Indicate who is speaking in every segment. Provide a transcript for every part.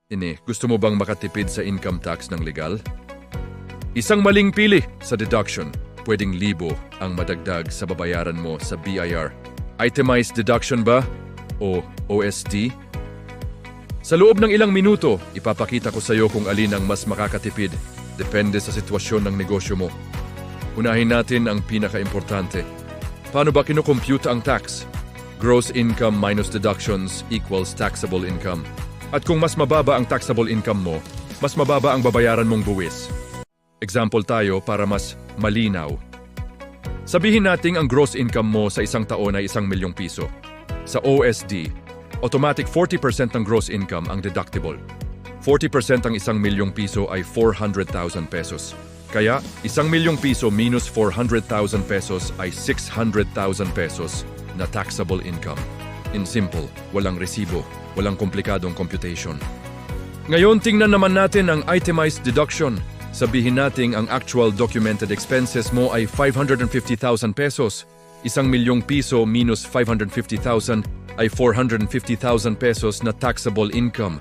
Speaker 1: Gusto mo bang makatipid sa income tax ng legal? Isang maling pili sa deduction, pwedeng libo ang madagdag sa babayaran mo sa BIR. Itemized deduction ba o OSD? Sa loob ng ilang minuto, ipapakita ko sa iyo kung alin ang mas makakatipid. Depende sa sitwasyon ng negosyo mo. Unahin natin ang pinaka-importante. Paano ba kinukompute ang tax? Gross income minus deductions equals taxable income. At kung mas mababa ang taxable income mo, mas mababa ang babayaran mong buwis. Example tayo para mas malinaw. Sabihin natin ang gross income mo sa isang taon ay 1,000,000 piso. Sa OSD, automatic 40% ng gross income ang deductible. 40% ang 1,000,000 piso ay 400,000 pesos. Kaya, 1,000,000 piso minus 400,000 pesos ay 600,000 pesos na taxable income. In simple, walang resibo, walang komplikadong computation. Ngayon, tingnan naman natin ang itemized deduction. Sabihin natin ang actual documented expenses mo ay 550,000 pesos. 1,000,000 piso minus 550,000 ay 450,000 pesos na taxable income.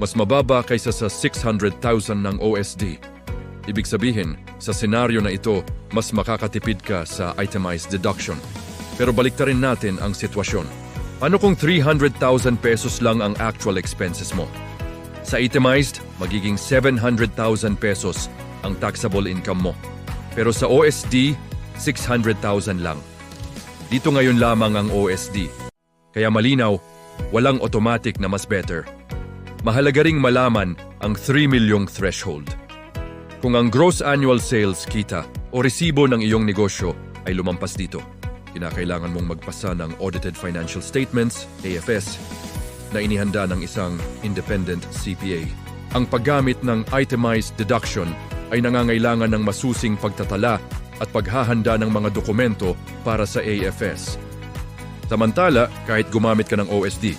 Speaker 1: Mas mababa kaysa sa 600,000 ng OSD. Ibig sabihin, sa senaryo na ito, mas makakatipid ka sa itemized deduction. Pero baliktarin natin ang sitwasyon. Ano kung 300,000 pesos lang ang actual expenses mo? Sa itemized, magiging 700,000 pesos ang taxable income mo. Pero sa OSD, 600,000 lang. Dito ngayon lamang ang OSD. Kaya malinaw, walang automatic na mas better. Mahalaga ring malaman ang 3,000,000 threshold. Kung ang gross annual sales kita o resibo ng iyong negosyo ay lumampas dito, kinakailangan mong magpasa ng Audited Financial Statements, AFS, na inihanda ng isang independent CPA. Ang paggamit ng itemized deduction ay nangangailangan ng masusing pagtatala at paghahanda ng mga dokumento para sa AFS. Samantala, kahit gumamit ka ng OSD,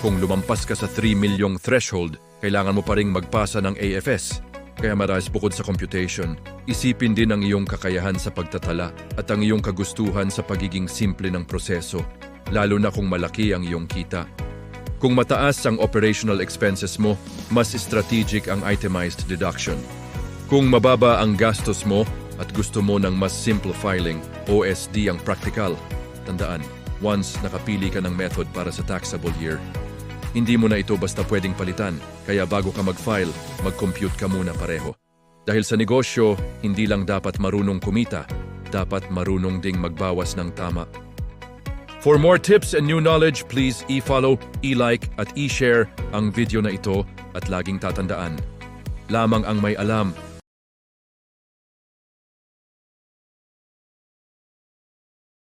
Speaker 1: kung lumampas ka sa 3,000,000 threshold, kailangan mo pa ring magpasa ng AFS. Kaya maras bukod sa computation, isipin din ang iyong kakayahan sa pagtatala at ang iyong kagustuhan sa pagiging simple ng proseso, lalo na kung malaki ang iyong kita. Kung mataas ang operational expenses mo, mas strategic ang itemized deduction. Kung mababa ang gastos mo at gusto mo ng mas simple filing, OSD ang practical. Tandaan, once nakapili ka ng method para sa taxable year, hindi mo na ito basta pwedeng palitan, kaya bago ka mag-file, mag-compute ka muna pareho. Dahil sa negosyo, hindi lang dapat marunong kumita, dapat marunong ding magbawas ng tama. For more tips and new knowledge, please i-follow, i-like at i-share ang video na ito at laging tatandaan. Lamang ang may alam